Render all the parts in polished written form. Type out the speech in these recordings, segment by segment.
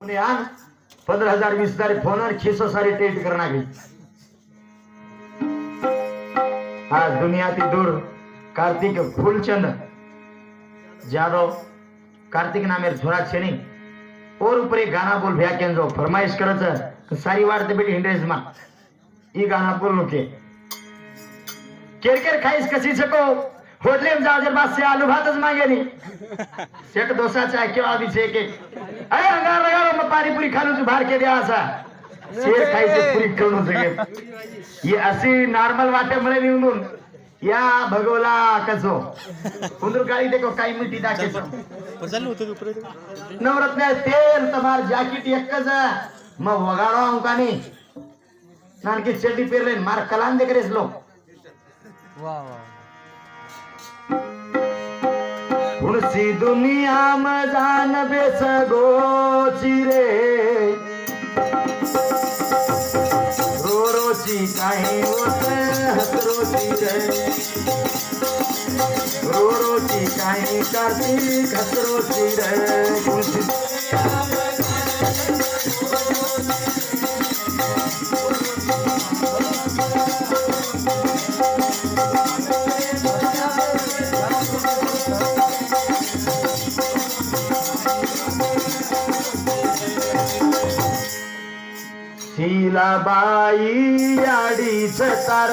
अपने आन 15,000 20,000 फोन और 600 सारी टेट करना गई। आज दुनिया थी दूर कार्तिक फूलचंद जादव कार्तिक नामेर छोरा छे नहीं और ऊपर एक गाना बोल भैया केन जो फरमाइश करत सारी वार्ते बेटी हिंड्रेज मा ई गाना बोल के केरकेर खाइस कसी सको होटले में जाओ जर बात से आलू भात मांगे नहीं सेट डोसा चाय क्यों अभी छे के अरे अंगार लगाओ मैं पानी पूरी खा लूं जो बाहर के दिया सा शेर खाई से पूरी करणो सके ये असी नॉर्मल वाटे मळे नहीं उंदून या भगोला कसो कुंदर गाड़ी देखो काई मिट्टी दाके सो नवरत्न तेल तमार जैकेट एकज म वगाड़ो अंकानी नान की चड्डी पेरले मार कलान देख रेस लो वाह वाह उनसी दुनिया में जान बेसगो चिरे रो रो ची काहे होते हसरो चिरे रो रो ची काहे कार्तिक हसरो चिरे उनसी दुनिया में शीलाबाई याडीच तार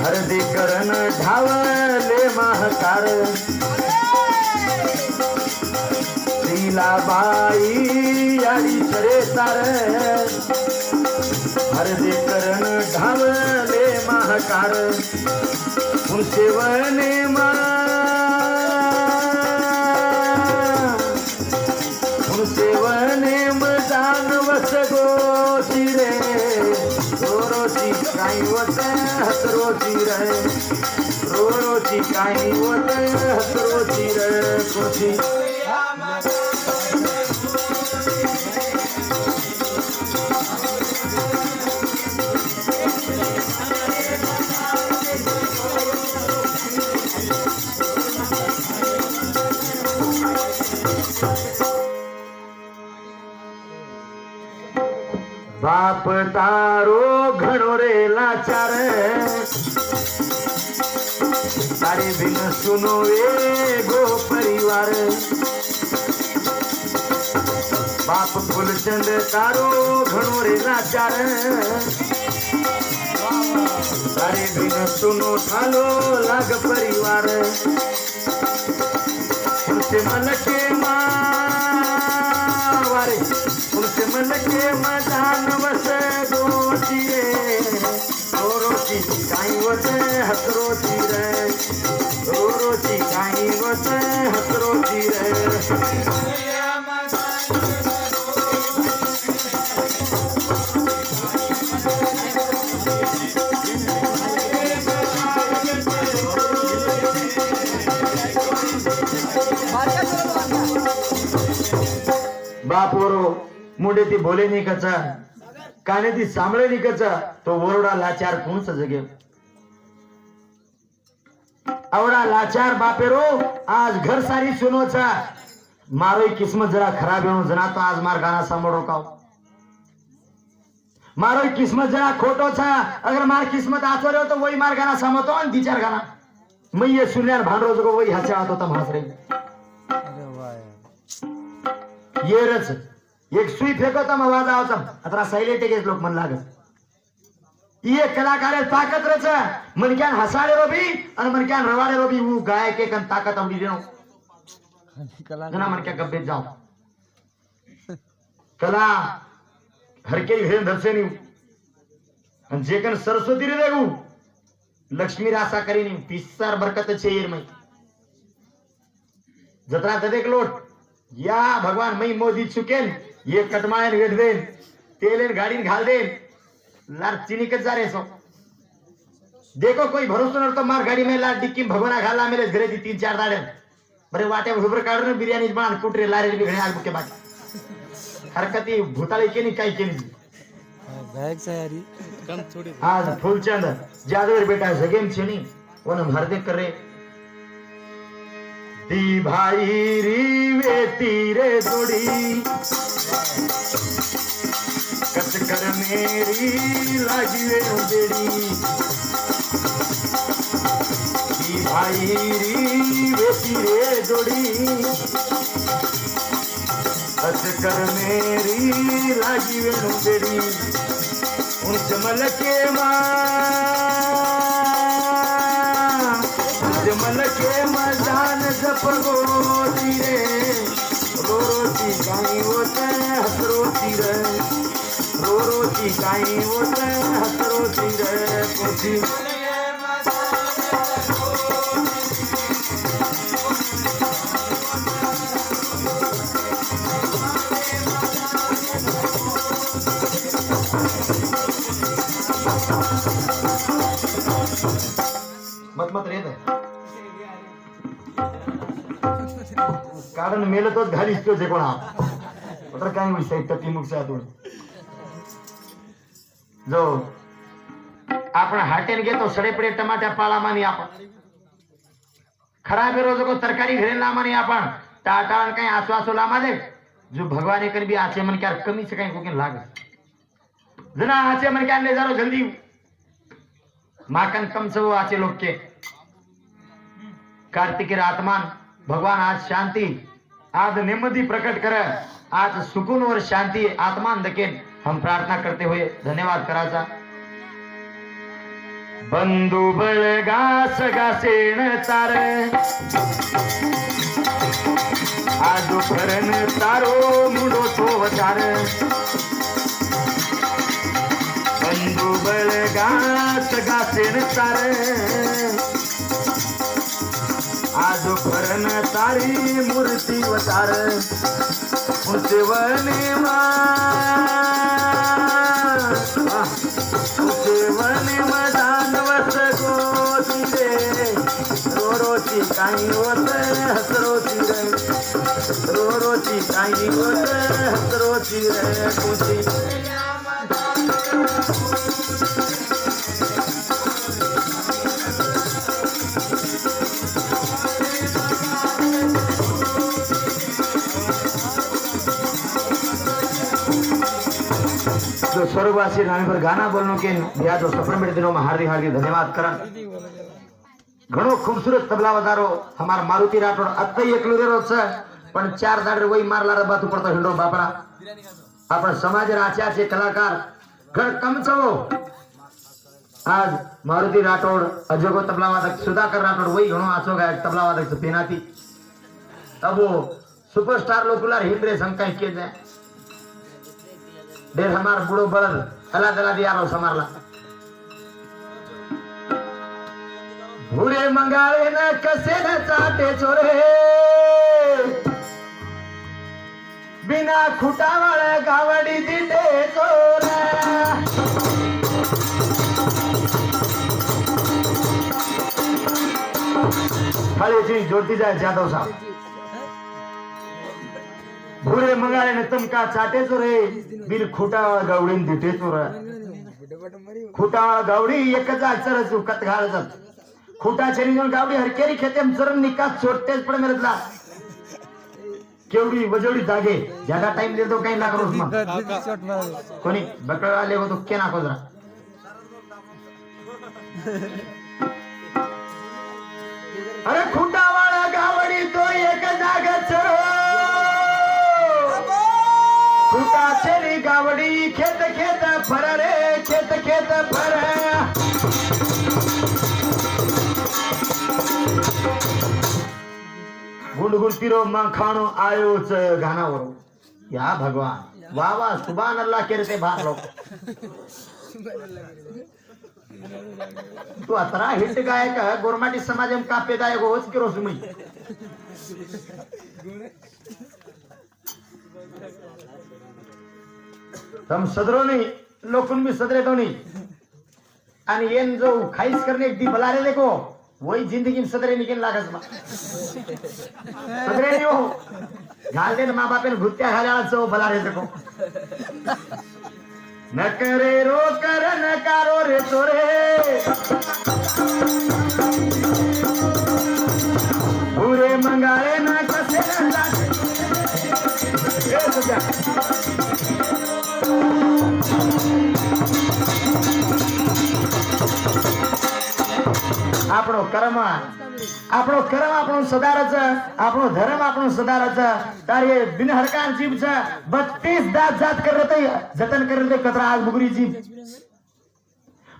हरदी करण ढावले महकार शीलाबाई याडीच रे तार हरदी करण ढावले महकार उनसे वने मा सेवने मजान वस गोची रे रोरोची काई वत हसरोची रे रोरोची काई वत हसरोची रे कोची बाप तारो घणो रे लाचार तारे बिन सुनो वे गो परिवार बाप फूलचंद तारो घणो रे लाचार तारे बिन सुनो ठालो लाग परिवार उनसे मन के मारे उनसे मन के मजान वस गोची रे रोची काई वस हसरोची रे रोची काई वस हसरोची रे बापोरो मुंडे ती बोले नहीं कचा काने ती सांभळे नहीं कचा तो वरोडा लाचार कौन सा जगे आवड़ा लाचार बापेरो आज घर सारी सुनो चा मारो किस्मत जरा खराब है जना तो आज मार गाना सांभळो काओ मारो किस्मत जरा खोटो छा अगर मार किस्मत आचो रहो तो वही मार गाना समतो और विचार गाना मैं ये सुनयार भांडरो को वही हंसा तो तम हंस रही अरे वाह यार ये रच एक सुई फेंको तम आवाज आवता अतरा साइलेंट के लोग मन लागत ये कलाकार ताकत रच मन क्यान हसाडे रो भी और मन क्यान रवाडे रो भी वो गाय के कन ताकत आवडी देनो जना मन क्या गब्बे जाओ कला हर के घरे धरसे नहीं आणि जे कन सरस्वती रे देगू लक्ष्मी रासा करी नहीं पिस्सार बरकत छे येर मई जत्रा ददेक लोट या भगवान मई मोदी चुकेन ये कटमायन वेट देन तेलेन गाड़ी घाल देन लार चीनी के जा रे सो देखो कोई भरोसा न तो मार गाड़ी में लार डिक्की भगवाना घाला मेरे घरे दी 3-4 दाड़े बरे वाटे उबर काढून बिर्याणी बाण कुटरे लारे बिघणे आग के बाद हरकती भूताळी केली काय केली बैग से यारी कम थोड़ी आज फूलचंद जादवर बेटा जगेम छेनी वन हरदे करे ती भाई री वेती रे जोड़ी कस कर मेरी लागी वे बेड़ी ती भाई री वेती रे जोड़ी कस कर मेरी लागी वे बेड़ी जमल के जमल के मजान जपगो रे रोती गाई होत हसरोती रे रोती गाई होत हसरोती रे कोठी मत रे कारण मेल तो घालीच तो जे कोणा तर काय विषय टकी मुक्षातून जो आपण हाटेल घेतो सडेपडे टमाट्या पाळा मानी आपण खराब रोज को तरकारी घरे ला मानी आपण टाटान काही आसवासो ला मादे जो भगवान कन भी आचे मन क्या कमी से काही कोके लाग जना आचे मन क्या ले जारो जल्दी माकन कम से वो आचे लोग के कार्तिक आत्मान भगवान आज शांति आज नेमदी प्रकट कर आज सुकून और शांति आत्मान दकेन हम प्रार्थना करते हुए धन्यवाद कराचा बंधु बळगा सगा सेण तार आज फरन तारो मुडो तो वचार बंधु बळगा सगा सेण तार आज फरन तारी मूर्ति वतार उसेवने उसेवने मदान वस गोती रे रोरोची काही होत हसरोची रे रोरोची काही होत हसरोची रे कोची जो स्वर्गवासी नाम पर गाना बोलने के दिया जो सफर में दिनों में हार्दिक हार्दिक धन्यवाद करा घणो खूबसूरत तबला वजारो हमारा मारुति राठोड अत्तई एकलो रे रोज पण चार दाडे वही मारला रे बातू पडतो हिंडो बापड़ा आपण समाज राचा छे कलाकार घण कम छो आज मारुति राठोड अजगो तबला वादक सुधाकर राठोड वही घणो आछो गायक तबला वादक पेनाती अब वो सुपरस्टार लोकुलार हिंद्रे संकाय के जाए देर हमार बुढ़ो बड़ल अला दला दिया रो समारला भूरे मंगाले न कसे न चाटे चोरे बिना खुटावळ गावडी दिते चोरे खाली चीज जोड़ती जाए जादव साहब भूरे मंगाले न तमका चाटे चोरे बिन खुटावळ गावडीन दिते चोरे खुटावळ गावडी एकच अक्षर चुकत घालत खुटा चली जाऊन गावडी हरकेरी खेतेम चरण निकास छोटेच पण मेरतला केवडी वजवडी जागे ज्यादा टाइम देतो काही ना करोस मग कोणी बकळ आले हो तो के ना कोजरा अरे खुटावळ गावडी तो एक जागा चरो खुटा चली गावडी खेत खेत फर रे खेत खेत फर गुंडगुंडतीरो माखाणो आयो च गानावर या भगवान वाह वाह सुभान अल्लाह के रे बात लोग तू अतरा हिट गायक गोरमाटी समाज में कापे गायक होच के रोसुमी हम सदरो नहीं लोकुन भी सदरे तो नहीं आणि येन जो खाइस करने एक दी बला रे देखो वही जिंदगी में सदरे निकल लागस मा सदरे नहीं हो गाल दे माँ बाप ने भूतिया खाला सो बला रे देखो न करे रो कर न कारो रे तोरे पूरे मंगाले कर्म આપણું સદારચ આપણો ધર્મ આપણું સદારચ તારે બિન હરકાન જીવ છે 32 દાંત જાત કર રહે જતન कर रहे कतरा आग बुगरी जीव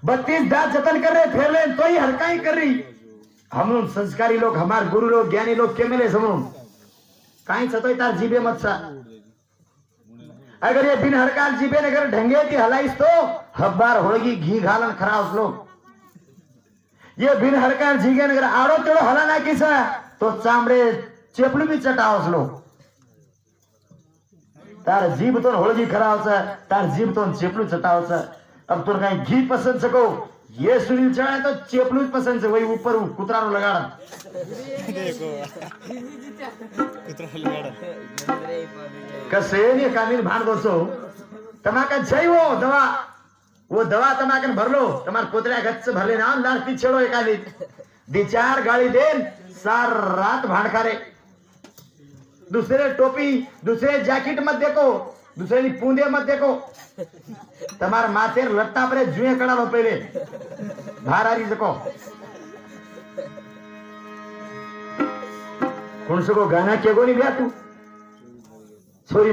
32 दांत जतन कर रहे फिर ले तो ही हरकाई कर रही हम संस्कारी लोग हमारे गुरु लोग ज्ञानी लोग के मिले समूह काई सतोय तार जीबे मत सा अगर ये बिन हरकाल जीबे ने अगर ढंगे की हलाइस तो हब्बार होगी घी घालन खरास लोग ये बिन हरकाल जीगे ने अगर आड़ो तेड़ो हला ना किसा तो चामड़े चेपलू भी चटाओस लो तार जीभ तो होळगी खरावस तार जीभ तो चेपलू चटावस अब तो कहीं घी पसंद सको ये सुनील चढ़ा तो चेपलू पसंद से वही ऊपर कुतरा नो लगाड़ा देखो कुतरा लगाड़ा कसे ने कामिल भान दोसो तमाका जय वो दवा तमाकन भर लो तमार कोतऱ्या गच्च भरले ना लाल पिछड़ो एकादी दी चार गाड़ी देन सार रात भांडखारे दूसरे टोपी दूसरे जैकेट मत देखो दूसरे पूंदे मत देखो तमार माथे लट्टा पर जुए कड़ा लो पहले बाहर आ रही सको कौन सको गाना के गो नहीं गया तू